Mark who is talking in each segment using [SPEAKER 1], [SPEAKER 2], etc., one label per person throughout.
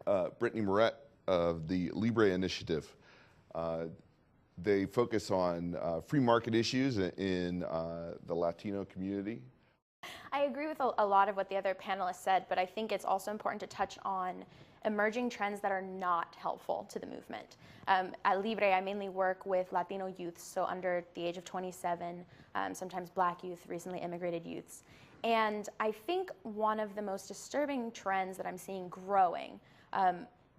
[SPEAKER 1] Brittney Morrett of the LIBRE Initiative. They focus on free market issues in the Latino community.
[SPEAKER 2] I agree with a lot of what the other panelists said, but I think it's also important to touch on emerging trends that are not helpful to the movement. At Libre, I mainly work with Latino youths, so under the age of 27, sometimes Black youth, recently immigrated youths. And I think one of the most disturbing trends that I'm seeing growing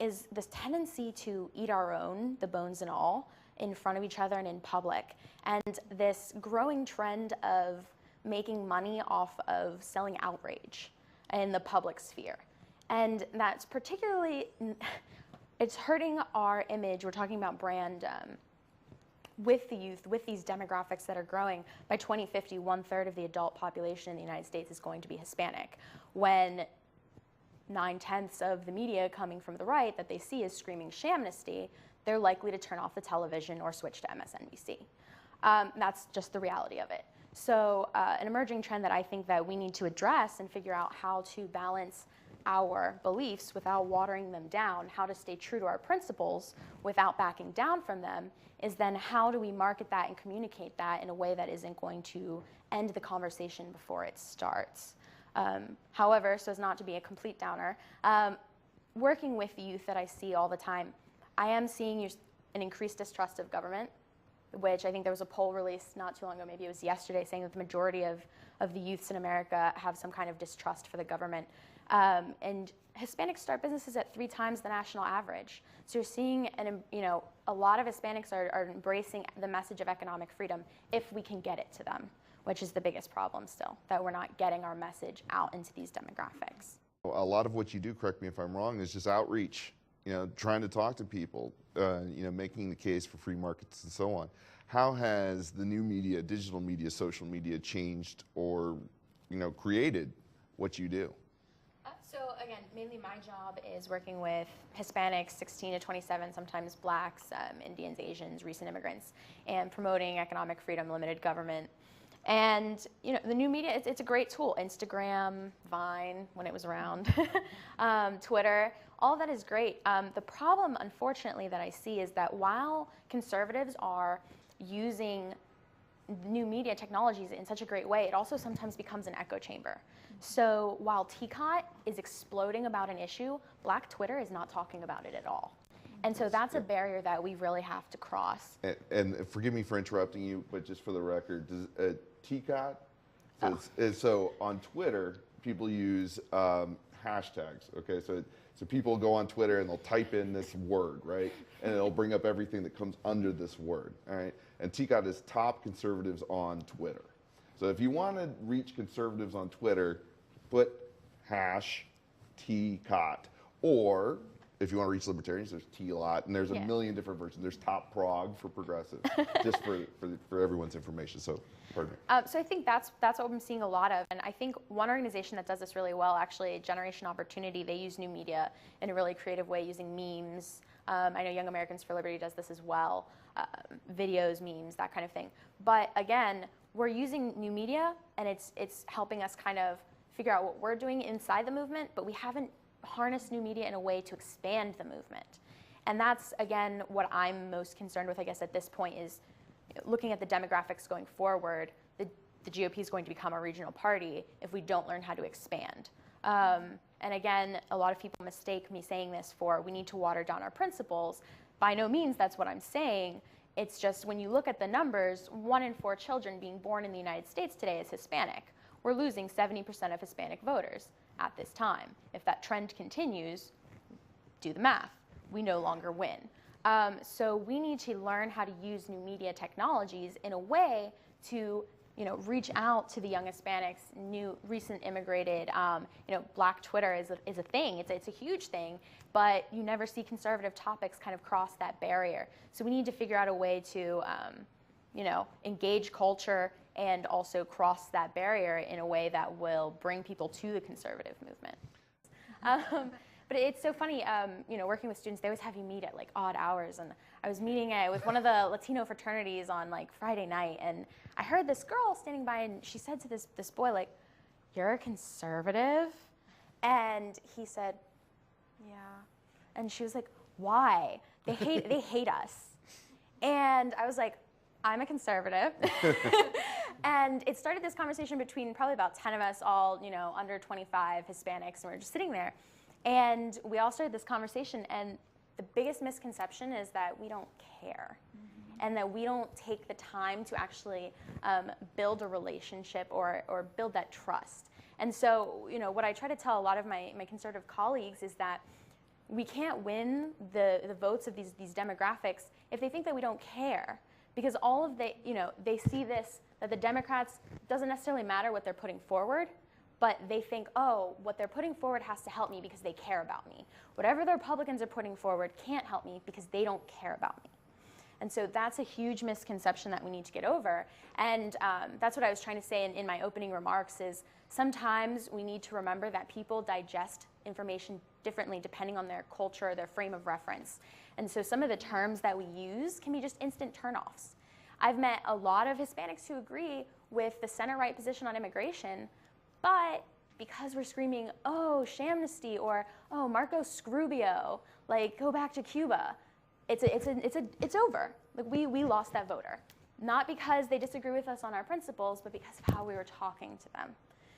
[SPEAKER 2] is this tendency to eat our own, the bones and all, in front of each other and in public. And this growing trend of making money off of selling outrage in the public sphere. And that's particularly, it's hurting our image. We're talking about brand with the youth, with these demographics that are growing. By 2050, 1/3 of the adult population in the United States is going to be Hispanic, when 9/10 of the media coming from the right that they see is screaming shamnesty, they're likely to turn off the television or switch to MSNBC. That's just the reality of it. So an emerging trend that I think that we need to address and figure out how to balance our beliefs without watering them down, how to stay true to our principles without backing down from them, is then how do we market that and communicate that in a way that isn't going to end the conversation before it starts. However, so as not to be a complete downer, working with the youth that I see all the time, I am seeing an increased distrust of government, which I think there was a poll released not too long ago, maybe it was yesterday, saying that the majority of the youths in America have some kind of distrust for the government. And Hispanics start businesses at 3 times the national average. So you're seeing, a lot of Hispanics are embracing the message of economic freedom if we can get it to them, which is the biggest problem still, that we're not getting our message out into these demographics.
[SPEAKER 1] A lot of what you do, correct me if I'm wrong, is just outreach, trying to talk to people, making the case for free markets and so on. How has the new media, digital media, social media changed or, created what you do?
[SPEAKER 2] So again, mainly my job is working with Hispanics, 16 to 27, sometimes Blacks, Indians, Asians, recent immigrants, and promoting economic freedom, limited government. And the new media, it's a great tool. Instagram, Vine, when it was around, Twitter, all of that is great. The problem, unfortunately, that I see is that while conservatives are using new media technologies in such a great way, it also sometimes becomes an echo chamber. So while TCOT is exploding about an issue, Black Twitter is not talking about it at all. And so that's a barrier that we really have to cross.
[SPEAKER 1] And forgive me for interrupting you, but just for the record, does TCOT, so on Twitter, people use hashtags, okay? So people go on Twitter and they'll type in this word, right? And it'll bring up everything that comes under this word, all right? And TCOT is top conservatives on Twitter. So if you want to reach conservatives on Twitter, put hash TCOT. Or if you want to reach libertarians, there's T-Lot, and there's a million different versions. There's Top Prog for progressive, just for everyone's information. So, pardon me.
[SPEAKER 2] So I think that's what I'm seeing a lot of. And I think one organization that does this really well, actually, Generation Opportunity, they use new media in a really creative way using memes. I know Young Americans for Liberty does this as well, videos, memes, that kind of thing. But again, we're using new media, and it's helping us kind of figure out what we're doing inside the movement, but we haven't harnessed new media in a way to expand the movement. And that's, again, what I'm most concerned with, I guess, at this point is looking at the demographics going forward. The GOP is going to become a regional party if we don't learn how to expand. And again, a lot of people mistake me saying this for we need to water down our principles. By no means that's what I'm saying. It's just when you look at the numbers, 1 in 4 children being born in the United States today is Hispanic. We're losing 70% of Hispanic voters at this time. If that trend continues, do the math. We no longer win. So we need to learn how to use new media technologies in a way to reach out to the young Hispanics, recent immigrated. Black Twitter is a thing. It's a huge thing, but you never see conservative topics kind of cross that barrier. So we need to figure out a way to, engage culture and also cross that barrier in a way that will bring people to the conservative movement. But it's so funny, working with students, they always have you meet at like odd hours. And I was meeting with one of the Latino fraternities on like Friday night, and I heard this girl standing by, and she said to this boy, like, "You're a conservative?" And he said, "Yeah." And she was like, why? They hate us. And I was like, I'm a conservative. And it started this conversation between probably about 10 of us, all, you know, under 25 Hispanics, and we were just sitting there. And we all started this conversation, and the biggest misconception is that we don't care, and that we don't take the time to actually build a relationship or build that trust. And so, you know, what I try to tell a lot of my conservative colleagues is that we can't win the votes of these demographics if they think that we don't care. Because all of they see this, that the Democrats, doesn't necessarily matter what they're putting forward, but they think, oh, what they're putting forward has to help me because they care about me. Whatever the Republicans are putting forward can't help me because they don't care about me. And so that's a huge misconception that we need to get over. And that's what I was trying to say in my opening remarks is sometimes we need to remember that people digest information differently depending on their culture, their frame of reference. And so some of the terms that we use can be just instant turnoffs. I've met a lot of Hispanics who agree with the center-right position on immigration, but because we're screaming, oh, Shamnesty, or oh, Marco Scrubio, like go back to Cuba, it's over. Like we lost that voter. Not because they disagree with us on our principles, but because of how we were talking to them.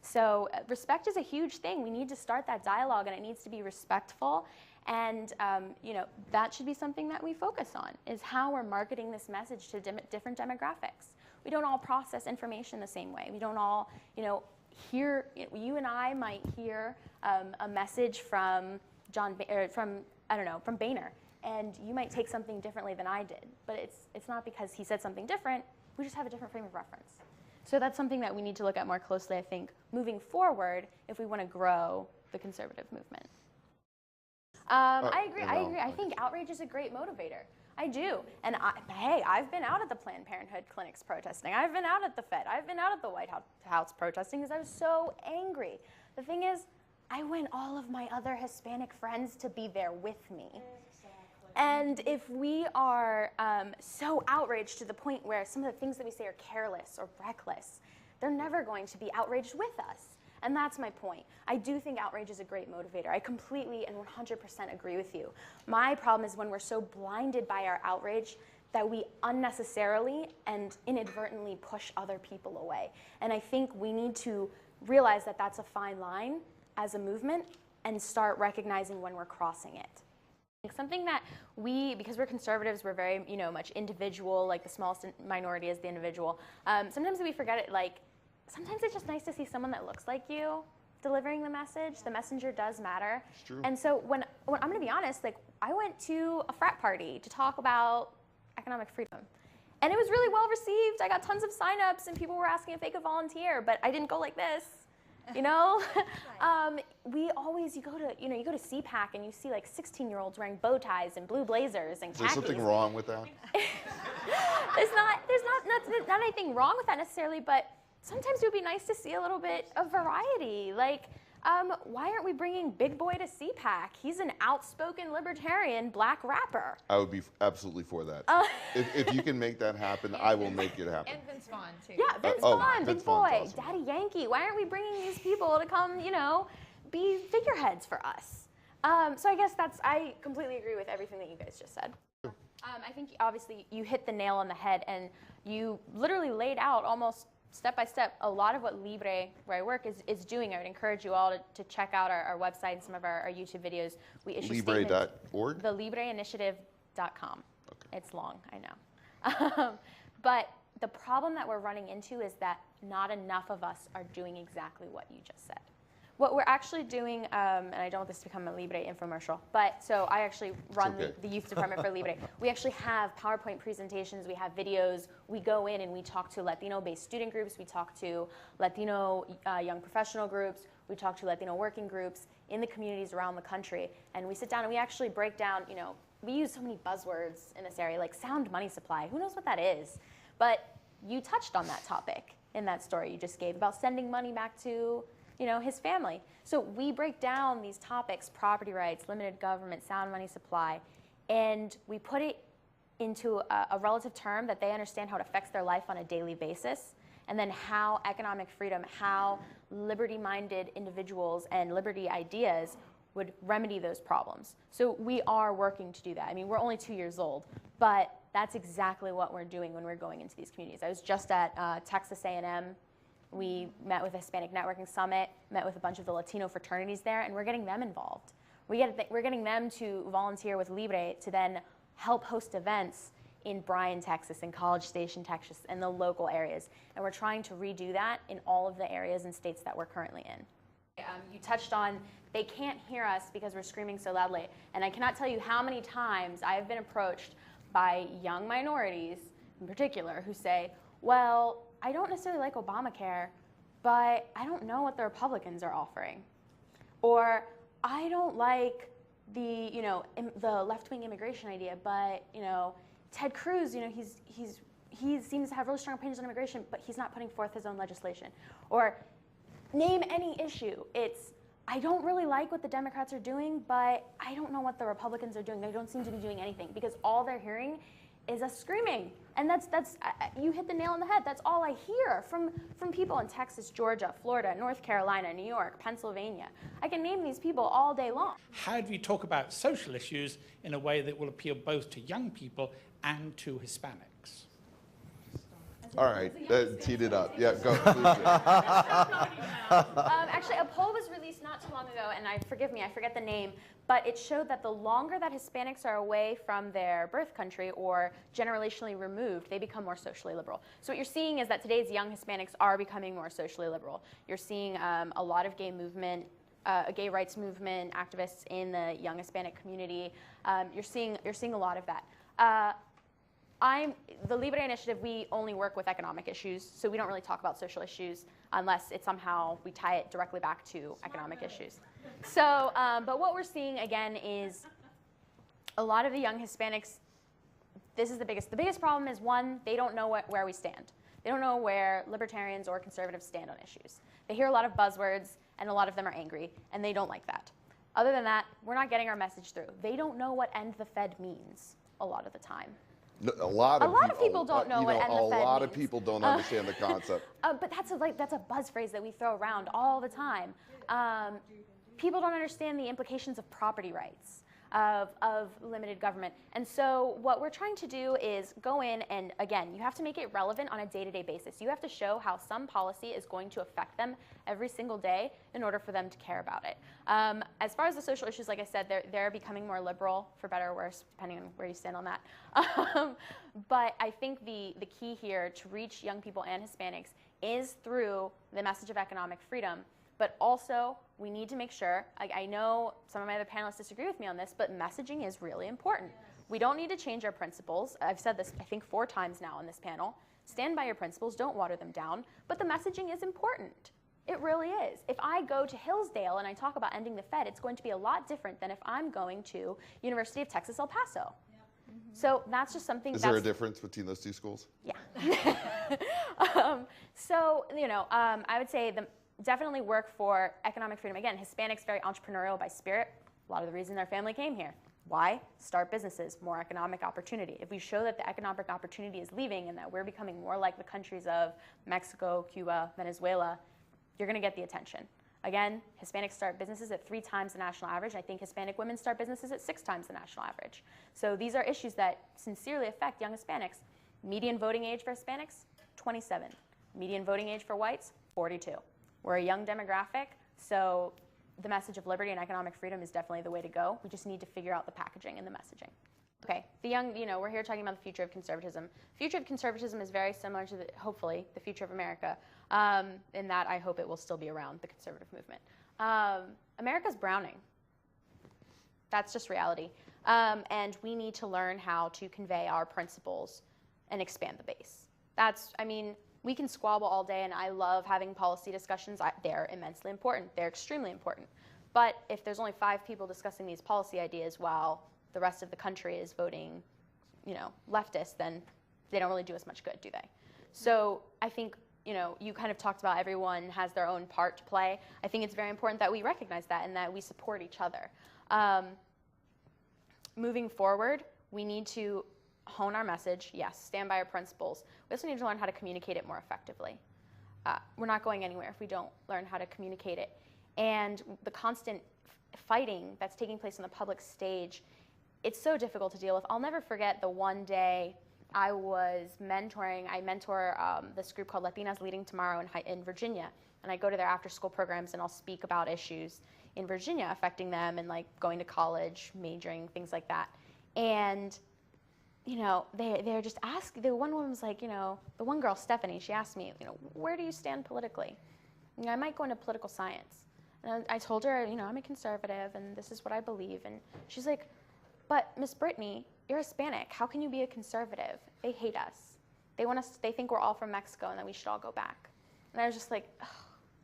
[SPEAKER 2] So respect is a huge thing. We need to start that dialogue, and it needs to be respectful. And you know, that should be something that we focus on, is how we're marketing this message to different demographics. We don't all process information the same way. We don't all, you know, hear. You and I might hear a message from from Boehner, and you might take something differently than I did. But it's not because he said something different. We just have a different frame of reference. So that's something that we need to look at more closely, I think, moving forward if we want to grow the conservative movement. I agree. I think outrage is a great motivator. I do. And hey, I've been out at the Planned Parenthood clinics protesting. I've been out at the Fed. I've been out at the White House protesting because I was so angry. The thing is, I want all of my other Hispanic friends to be there with me. Exactly. And if we are so outraged to the point where some of the things that we say are careless or reckless, they're never going to be outraged with us. And that's my point. I do think outrage is a great motivator. I completely and 100% agree with you. My problem is when we're so blinded by our outrage that we unnecessarily and inadvertently push other people away. And I think we need to realize that that's a fine line as a movement and start recognizing when we're crossing it. Something that because we're conservatives, we're very, you know, much individual, like the smallest minority is the individual. Sometimes we forget it, like, sometimes it's just nice to see someone that looks like you delivering the message. The messenger does matter.
[SPEAKER 1] It's true.
[SPEAKER 2] And so when I'm going to be honest, like I went to a frat party to talk about economic freedom. And it was really well received. I got tons of signups and people were asking if they could volunteer, but I didn't go like this. You know, you go to CPAC and you see like 16-year-olds wearing bow ties and blue blazers and khakis.
[SPEAKER 1] Is there something wrong with that?
[SPEAKER 2] There's not anything wrong with that necessarily, but sometimes it would be nice to see a little bit of variety. Like, why aren't we bringing Big Boy to CPAC? He's an outspoken libertarian black rapper.
[SPEAKER 1] I would be absolutely for that. If you can make that happen, I will make it happen.
[SPEAKER 3] And Vince Vaughn, too.
[SPEAKER 2] Yeah, Vince Vaughn,
[SPEAKER 1] Vince
[SPEAKER 2] Big Boy,
[SPEAKER 1] Vaughn's awesome.
[SPEAKER 2] Daddy Yankee. Why aren't we bringing these people to come, you know, be figureheads for us? So I guess I completely agree with everything that you guys just said. I think obviously you hit the nail on the head, and you literally laid out almost step by step a lot of what Libre, where I work, is doing. I would encourage you all to check out our website and some of our YouTube videos. We issue
[SPEAKER 1] Libre.org?
[SPEAKER 2] The LibreInitiative.com. Okay. It's long, I know. But the problem that we're running into is that not enough of us are doing exactly what you just said. What we're actually doing, and I don't want this to become a Libre infomercial, but so I actually run the youth department for Libre. We actually have PowerPoint presentations, we have videos, we go in and we talk to Latino-based student groups, we talk to Latino young professional groups, we talk to Latino working groups in the communities around the country, and we sit down and we actually break down, you know, we use so many buzzwords in this area, like sound money supply, who knows what that is? But you touched on that topic in that story you just gave about sending money back to, you know, his family. So we break down these topics, property rights, limited government, sound money supply, and we put it into a relative term that they understand how it affects their life on a daily basis, and then how economic freedom, how liberty-minded individuals and liberty ideas would remedy those problems. So we are working to do that. I mean, we're only 2 years old, but that's exactly what we're doing when we're going into these communities. I was just at Texas A&M. We met with a Hispanic Networking Summit, met with a bunch of the Latino fraternities there, and we're getting them involved. We're getting them to volunteer with LIBRE to then help host events in Bryan, Texas, in College Station, Texas, and the local areas. And we're trying to redo that in all of the areas and states that we're currently in. You touched on they can't hear us because we're screaming so loudly. And I cannot tell you how many times I have been approached by young minorities in particular who say, well, I don't necessarily like Obamacare, but I don't know what the Republicans are offering. Or I don't like the, the left-wing immigration idea, but, Ted Cruz, he seems to have really strong opinions on immigration, but he's not putting forth his own legislation. Or name any issue. It's, I don't really like what the Democrats are doing, but I don't know what the Republicans are doing. They don't seem to be doing anything because all they're hearing is us screaming. And that's you hit the nail on the head. That's all I hear from people in Texas, Georgia, Florida, North Carolina, New York, Pennsylvania. I can name these people all day long.
[SPEAKER 3] How do you talk about social issues in a way that will appeal both to young people and to Hispanics?
[SPEAKER 1] All right, teed it up. Yeah, go.
[SPEAKER 2] Actually, a poll was released not too long ago, and forgive me, I forget the name, but it showed that the longer that Hispanics are away from their birth country or generationally removed, they become more socially liberal. So what you're seeing is that today's young Hispanics are becoming more socially liberal. You're seeing a lot of gay gay rights movement activists in the young Hispanic community. You're seeing a lot of that. The LIBRE Initiative, we only work with economic issues, so we don't really talk about social issues unless it's somehow we tie it directly back to economic issues. So, but what we're seeing again is a lot of the young Hispanics, this is the biggest problem is one, they don't know where we stand. They don't know where libertarians or conservatives stand on issues. They hear a lot of buzzwords and a lot of them are angry and they don't like that. Other than that, we're not getting our message through. They don't know what end the Fed means a lot of the time.
[SPEAKER 1] A lot of
[SPEAKER 2] people don't know what end the Fed means.
[SPEAKER 1] A lot of people don't understand the concept.
[SPEAKER 2] But that's a buzz phrase that we throw around all the time. People don't understand the implications of property rights, of limited government. And so what we're trying to do is go in and, again, you have to make it relevant on a day-to-day basis. You have to show how some policy is going to affect them every single day in order for them to care about it. As far as the social issues, like I said, they're becoming more liberal, for better or worse, depending on where you stand on that. But I think the key here to reach young people and Hispanics is through the message of economic freedom. But also, we need to make sure, I know some of my other panelists disagree with me on this, but messaging is really important. We don't need to change our principles. I've said this, I think, 4 times now on this panel. Stand by your principles, don't water them down, but the messaging is important. It really is. If I go to Hillsdale and I talk about ending the Fed, it's going to be a lot different than if I'm going to University of Texas, El Paso. So that's just something.
[SPEAKER 1] Is there a difference between those 2 schools?
[SPEAKER 2] Yeah. I would say definitely work for economic freedom. Again, Hispanics very entrepreneurial by spirit. A lot of the reason their family came here. Why? Start businesses, more economic opportunity. If we show that the economic opportunity is leaving and that we're becoming more like the countries of Mexico, Cuba, Venezuela, you're going to get the attention. Again, Hispanics start businesses at 3 times the national average. I think Hispanic women start businesses at 6 times the national average. So these are issues that sincerely affect young Hispanics. Median voting age for Hispanics, 27. Median voting age for whites, 42. We're a young demographic, so the message of liberty and economic freedom is definitely the way to go. We just need to figure out the packaging and the messaging. Okay, we're here talking about the future of conservatism. Future of conservatism is very similar to, hopefully, the future of America, in that I hope it will still be around, the conservative movement. America's browning. That's just reality. And we need to learn how to convey our principles and expand the base. We can squabble all day, and I love having policy discussions. They're immensely important. They're extremely important. But if there's only 5 people discussing these policy ideas while the rest of the country is voting, leftist, then they don't really do us much good, do they? So I think, you kind of talked about everyone has their own part to play. I think it's very important that we recognize that and that we support each other. Moving forward, we need to hone our message, yes, stand by our principles. We also need to learn how to communicate it more effectively. We're not going anywhere if we don't learn how to communicate it. And the constant fighting that's taking place on the public stage, it's so difficult to deal with. I'll never forget the one day I was mentoring. I mentor this group called Latinas Leading Tomorrow in Virginia, and I go to their after-school programs and I'll speak about issues in Virginia affecting them and like going to college, majoring, things like that. And you know, they're just asking. The one woman was like, you know, the one girl, Stephanie, she asked me, you know, where do you stand politically? You know, I might go into political science. And I told her, you know, I'm a conservative and this is what I believe. And she's like, but Miss Brittney, you're Hispanic. How can you be a conservative? They hate us. They want us. They think we're all from Mexico and that we should all go back. And I was just like, oh,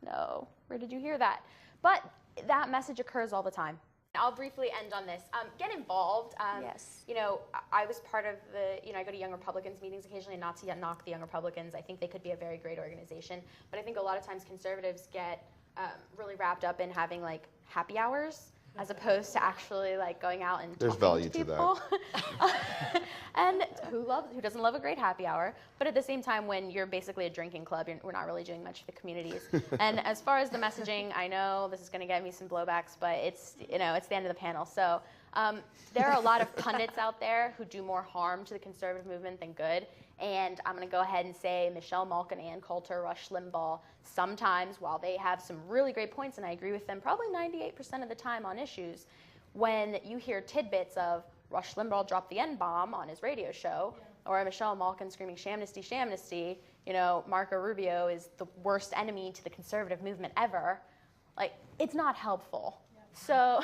[SPEAKER 2] no, where did you hear that? But that message occurs all the time. I'll briefly end on this. Get involved.
[SPEAKER 4] Yes.
[SPEAKER 2] You know, I was part of the, you know, I go to Young Republicans meetings occasionally, not to knock the Young Republicans. I think they could be a very great organization. But I think a lot of times conservatives get really wrapped up in having like happy hours as opposed to actually like going out and
[SPEAKER 1] There's
[SPEAKER 2] talking
[SPEAKER 1] value
[SPEAKER 2] to people. And who doesn't love a great happy hour? But at the same time, when you're basically a drinking club, we're not really doing much for the communities. And as far as the messaging, I know this is going to get me some blowbacks, but it's, you know, it's the end of the panel. So there are a lot of pundits out there who do more harm to the conservative movement than good. And I'm going to go ahead and say Michelle Malkin, Ann Coulter, Rush Limbaugh, sometimes while they have some really great points, and I agree with them probably 98% of the time on issues, when you hear tidbits of Rush Limbaugh dropped the N-bomb on his radio show, or Michelle Malkin screaming shamnesty, shamnesty, you know, Marco Rubio is the worst enemy to the conservative movement ever, like, it's not helpful. So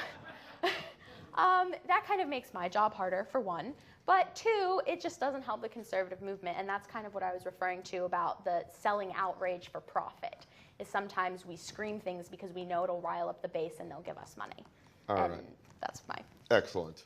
[SPEAKER 2] that kind of makes my job harder, for one. But two, it just doesn't help the conservative movement, and that's kind of what I was referring to about the selling outrage for profit, is sometimes we scream things because we know it'll rile up the base and they'll give us money.
[SPEAKER 1] All
[SPEAKER 2] and
[SPEAKER 1] right.
[SPEAKER 2] That's my...
[SPEAKER 1] Excellent.